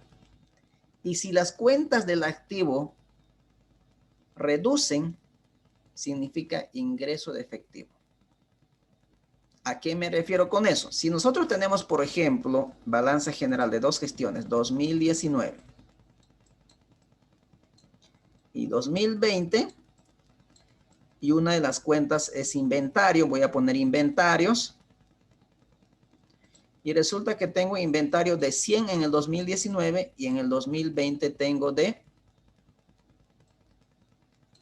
Y si las cuentas del activo reducen, significa ingreso de efectivo. ¿A qué me refiero con eso? Si nosotros tenemos, por ejemplo, balance general de 2 gestiones, 2019 y 2020, y una de las cuentas es inventario, voy a poner inventarios, y resulta que tengo inventario de 100 en el 2019 y en el 2020 tengo de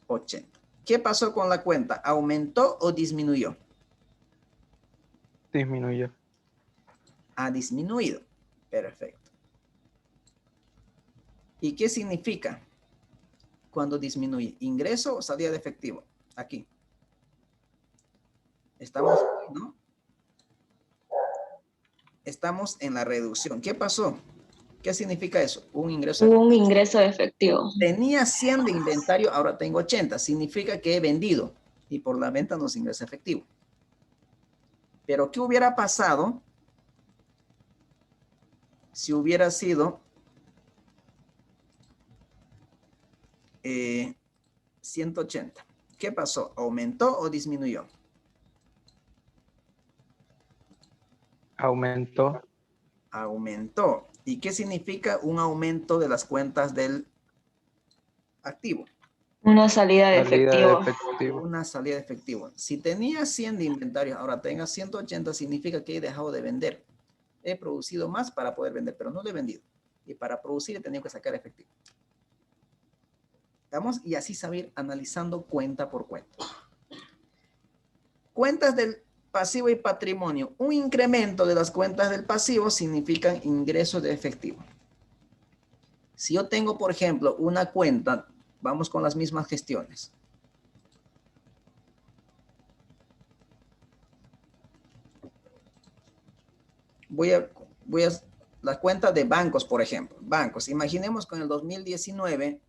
80. ¿Qué pasó con la cuenta? ¿Aumentó o disminuyó? Disminuyó. Ha disminuido. Perfecto. ¿Y qué significa cuando disminuye? ¿Ingreso o salida de efectivo? Aquí. Estamos, ¿no? Estamos en la reducción. ¿Qué pasó? ¿Qué significa eso? Un ingreso de efectivo. Un ingreso de efectivo. Tenía 100 de inventario, ahora tengo 80. Significa que he vendido y por la venta nos ingresa efectivo. Pero ¿qué hubiera pasado si hubiera sido 180? ¿Qué pasó? ¿Aumentó o disminuyó? Aumentó. Aumentó. ¿Y qué significa un aumento de las cuentas del activo? Una salida de efectivo. Una salida de efectivo. Si tenía 100 de inventario, ahora tenga 180, significa que he dejado de vender. he producido más para poder vender, pero no lo he vendido. Y para producir he tenido que sacar efectivo. ¿Estamos? Y así saber analizando cuenta por cuenta. Cuentas del pasivo y patrimonio. Un incremento de las cuentas del pasivo significa ingreso de efectivo. Si yo tengo, por ejemplo, una cuenta, vamos con las mismas gestiones. Voy a la cuenta de bancos, por ejemplo. Bancos. Imaginemos que en el 2019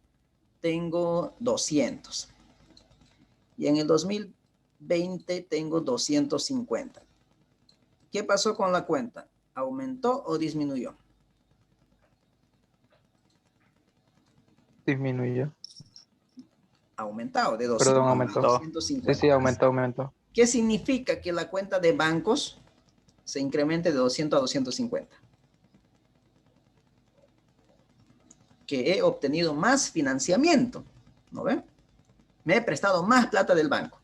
tengo 200. Y en el 2020 tengo 250. ¿Qué pasó con la cuenta? ¿Aumentó o disminuyó? Disminuyó. Aumentado de 200 Perdón, a aumentó. 250. Sí, aumentó. ¿Qué significa que la cuenta de bancos se incremente de 200 a 250? Que he obtenido más financiamiento, ¿no ven? Me he prestado más plata del banco.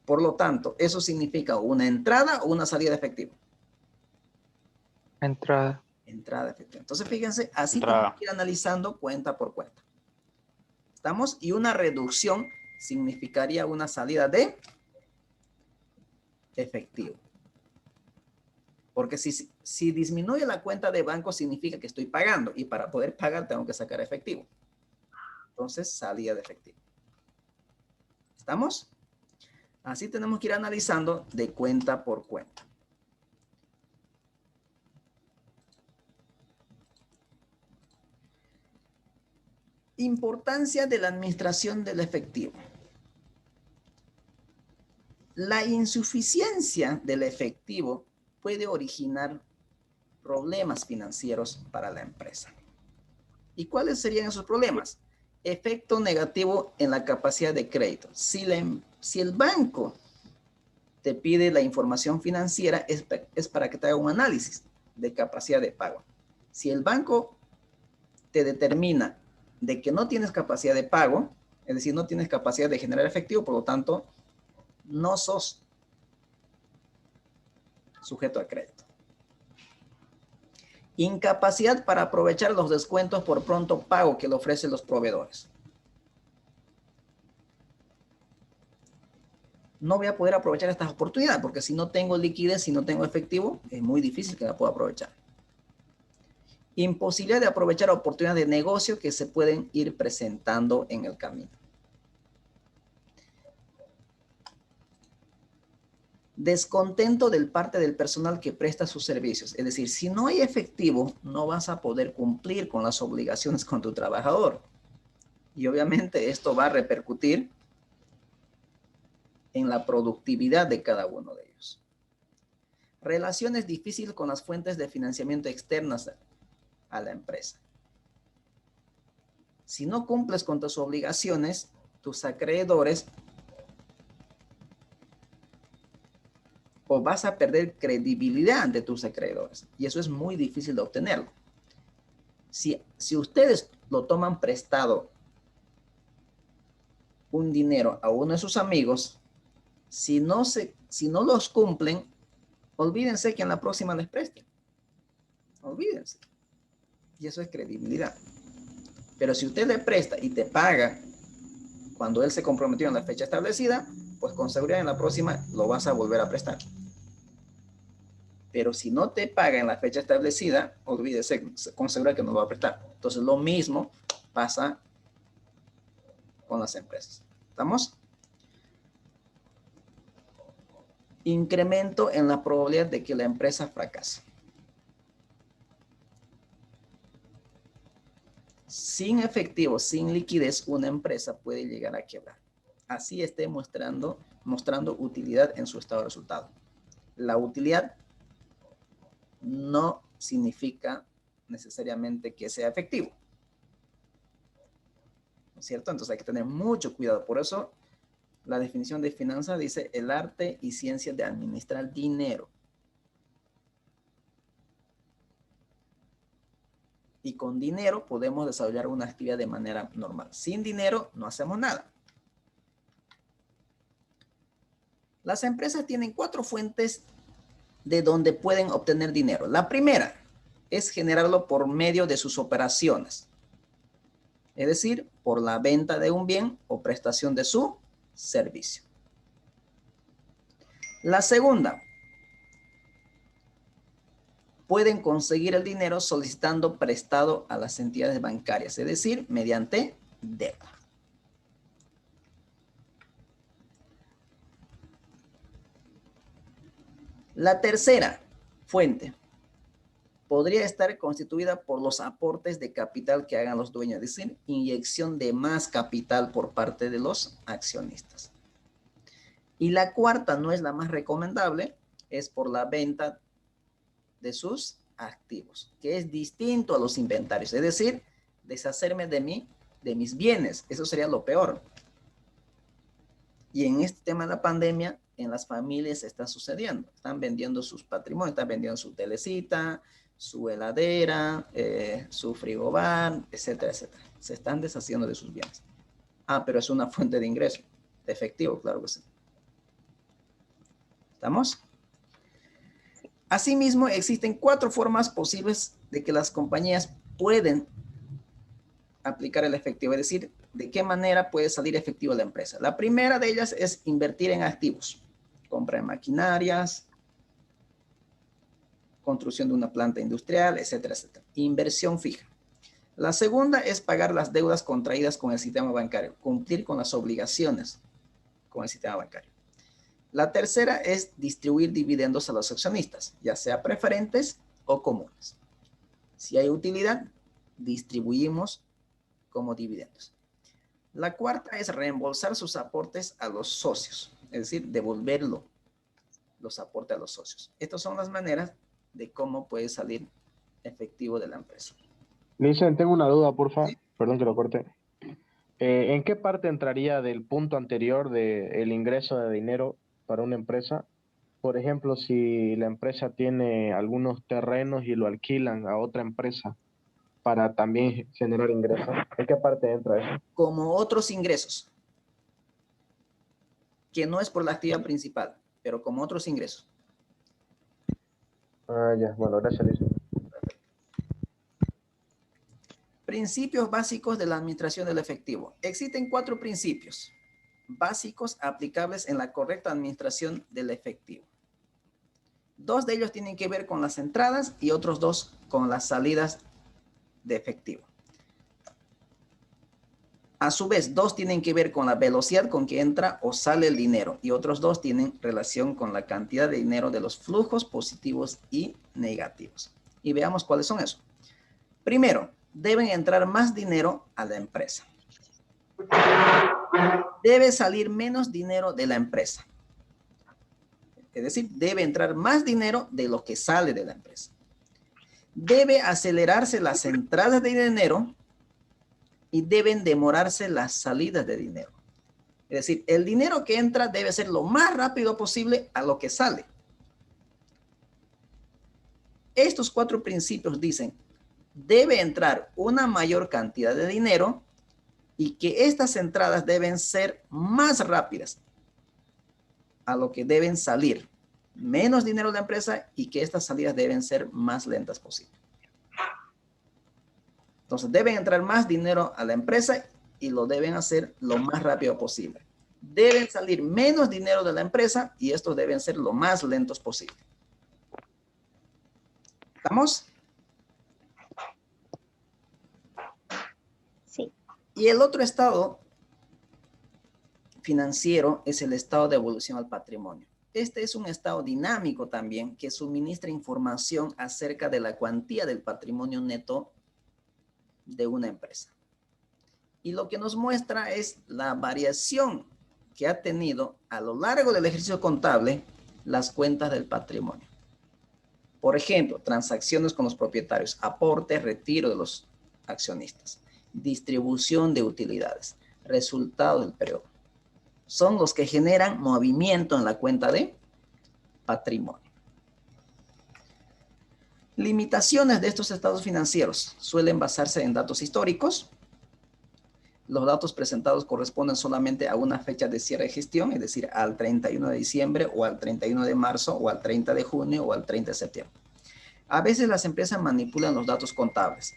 Por lo tanto, eso significa una entrada o una salida de efectivo. Entrada. Entrada de efectivo. Entonces, fíjense, así Entrada. tenemos que ir analizando cuenta por cuenta. ¿Estamos? Y una reducción significaría una salida de efectivo. Porque si disminuye la cuenta de banco significa que estoy pagando y para poder pagar tengo que sacar efectivo. Entonces, salida de efectivo. ¿Estamos? Así tenemos que ir analizando de cuenta por cuenta. Importancia de la administración del efectivo. La insuficiencia del efectivo puede originar problemas financieros para la empresa. ¿Y cuáles serían esos problemas? Efecto negativo en la capacidad de crédito. Si el banco te pide la información financiera, es para que te haga un análisis de capacidad de pago. Si el banco te determina de que no tienes capacidad de pago, es decir, no tienes capacidad de generar efectivo, por lo tanto, no sos sujeto a crédito. Incapacidad para aprovechar los descuentos por pronto pago que le ofrecen los proveedores. No voy a poder aprovechar estas oportunidades porque si no tengo liquidez, si no tengo efectivo, es muy difícil que la pueda aprovechar. Imposibilidad de aprovechar oportunidades de negocio que se pueden ir presentando en el camino. Descontento del parte del personal que presta sus servicios. Es decir, si no hay efectivo, no vas a poder cumplir con las obligaciones con tu trabajador. Y obviamente esto va a repercutir en la productividad de cada uno de ellos. Relaciones difíciles con las fuentes de financiamiento externas a la empresa. Si no cumples con tus obligaciones, tus acreedores o vas a perder credibilidad ante tus acreedores. Y eso es muy difícil de obtenerlo. Si ustedes lo toman prestado un dinero a uno de sus amigos, si no los cumplen, olvídense que en la próxima les presten. Olvídense. Y eso es credibilidad. Pero si usted le presta y te paga cuando él se comprometió en la fecha establecida, pues con seguridad en la próxima lo vas a volver a prestar. Pero si no te paga en la fecha establecida, olvídese con seguridad que no lo va a prestar. Entonces lo mismo pasa con las empresas. ¿Estamos? Incremento en la probabilidad de que la empresa fracase. Sin efectivo, sin liquidez, una empresa puede llegar a quebrar. Así esté mostrando utilidad en su estado de resultado. La utilidad no significa necesariamente que sea efectivo. ¿No es cierto? Entonces hay que tener mucho cuidado. Por eso la definición de finanzas dice el arte y ciencia de administrar dinero. Y con dinero podemos desarrollar una actividad de manera normal. Sin dinero no hacemos nada. Las empresas tienen 4 fuentes de donde pueden obtener dinero. La primera es generarlo por medio de sus operaciones. Es decir, por la venta de un bien o prestación de su servicio. La segunda, pueden conseguir el dinero solicitando prestado a las entidades bancarias, es decir, mediante deuda. La tercera fuente podría estar constituida por los aportes de capital que hagan los dueños, es decir, inyección de más capital por parte de los accionistas. Y la cuarta, no es la más recomendable, es por la venta de sus activos, que es distinto a los inventarios, es decir, deshacerme de mis bienes. Eso sería lo peor. Y en este tema de la pandemia, en las familias está sucediendo. Están vendiendo sus patrimonios, están vendiendo su telecita, su heladera, su frigobar, etcétera, etcétera. Se están deshaciendo de sus bienes. Ah, pero es una fuente de ingreso, de efectivo, claro que sí. ¿Estamos? Asimismo, existen 4 formas posibles de que las compañías pueden aplicar el efectivo, es decir, de qué manera puede salir efectivo la empresa. La primera de ellas es invertir en activos, compra de maquinarias, construcción de una planta industrial, etcétera, etcétera. Inversión fija. La segunda es pagar las deudas contraídas con el sistema bancario, cumplir con las obligaciones con el sistema bancario. La tercera es distribuir dividendos a los accionistas, ya sea preferentes o comunes. Si hay utilidad, distribuimos como dividendos. La cuarta es reembolsar sus aportes a los socios, es decir, devolverlo, los aportes a los socios. Estas son las maneras de cómo puede salir efectivo de la empresa. Listen, tengo una duda, porfa. ¿Sí? Perdón que lo corte. ¿En qué parte entraría del punto anterior del ingreso de dinero para una empresa? Por ejemplo, si la empresa tiene algunos terrenos y lo alquilan a otra empresa para también generar ingresos, ¿en qué parte entra eso? Como otros ingresos, que no es por la actividad principal, pero como otros ingresos. Ah, ya, bueno, gracias, Luis. Principios básicos de la administración del efectivo. Existen 4 principios básicos aplicables en la correcta administración del efectivo. 2 de ellos tienen que ver con las entradas y otros 2 con las salidas de efectivo. A su vez, 2 tienen que ver con la velocidad con que entra o sale el dinero y otros 2 tienen relación con la cantidad de dinero de los flujos positivos y negativos. Y veamos cuáles son esos. Primero, deben entrar más dinero a la empresa. Debe salir menos dinero de la empresa. Es decir, debe entrar más dinero de lo que sale de la empresa. Debe acelerarse las entradas de dinero y deben demorarse las salidas de dinero. Es decir, el dinero que entra debe ser lo más rápido posible a lo que sale. Estos 4 principios dicen, debe entrar una mayor cantidad de dinero y que estas entradas deben ser más rápidas a lo que deben salir. Menos dinero de la empresa y que estas salidas deben ser más lentas posible. Entonces, deben entrar más dinero a la empresa y lo deben hacer lo más rápido posible. Deben salir menos dinero de la empresa y estos deben ser lo más lentos posible. ¿Estamos? Sí. Y el otro estado financiero es el estado de evolución al patrimonio. Este es un estado dinámico también que suministra información acerca de la cuantía del patrimonio neto de una empresa. Y lo que nos muestra es la variación que ha tenido a lo largo del ejercicio contable las cuentas del patrimonio. Por ejemplo, transacciones con los propietarios, aporte, retiro de los accionistas, distribución de utilidades, resultado del periodo. Son los que generan movimiento en la cuenta de patrimonio. Limitaciones de estos estados financieros suelen basarse en datos históricos, Los datos presentados corresponden solamente a una fecha de cierre de gestión, es decir, al 31 de diciembre o al 31 de marzo o al 30 de junio o al 30 de septiembre. A veces las empresas manipulan los datos contables.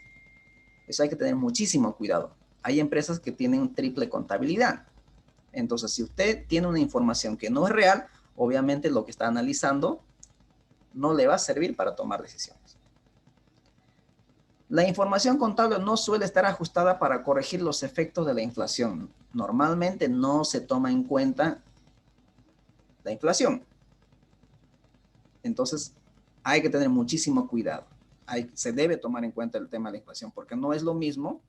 Eso hay que tener muchísimo cuidado. Hay empresas que tienen triple contabilidad. Entonces, si usted tiene una información que no es real, obviamente lo que está analizando no le va a servir para tomar decisiones. La información contable no suele estar ajustada para corregir los efectos de la inflación. Normalmente no se toma en cuenta la inflación. Entonces, hay que tener muchísimo cuidado. Se debe tomar en cuenta el tema de la inflación, porque no es lo mismo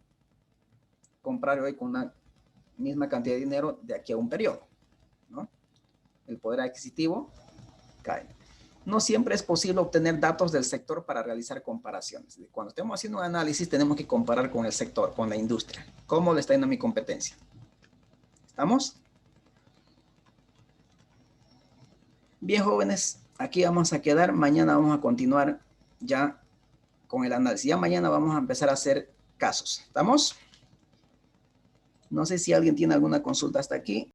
comprar hoy con una misma cantidad de dinero de aquí a un periodo, ¿no? El poder adquisitivo cae. No siempre es posible obtener datos del sector para realizar comparaciones. Cuando estemos haciendo un análisis, tenemos que comparar con el sector, con la industria. ¿Cómo le está yendo a mi competencia? ¿Estamos? Bien, jóvenes, aquí vamos a quedar. Mañana vamos a continuar ya con el análisis. Ya mañana vamos a empezar a hacer casos. ¿Estamos? No sé si alguien tiene alguna consulta hasta aquí.